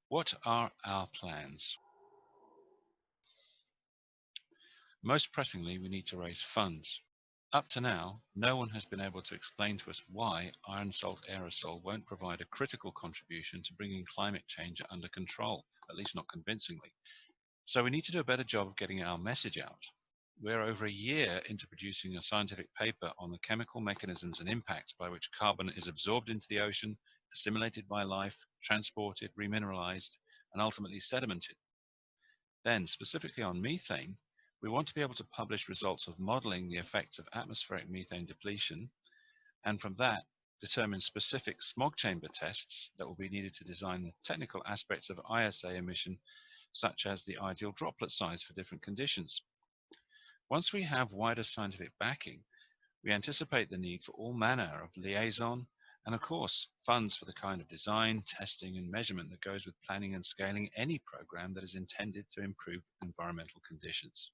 What are our plans? Most pressingly, we need to raise funds. Up to now, no one has been able to explain to us why Iron Salt Aerosol won't provide a critical contribution to bringing climate change under control, at least not convincingly. So we need to do a better job of getting our message out. We're over a year into producing a scientific paper on the chemical mechanisms and impacts by which carbon is absorbed into the ocean, assimilated by life, transported, remineralized, and ultimately sedimented. Then, specifically on methane, we want to be able to publish results of modeling the effects of atmospheric methane depletion, and from that, determine specific smog chamber tests that will be needed to design the technical aspects of ISA emission, such as the ideal droplet size for different conditions. Once we have wider scientific backing, we anticipate the need for all manner of liaison and, of course, funds for the kind of design, testing, and measurement that goes with planning and scaling any program that is intended to improve environmental conditions.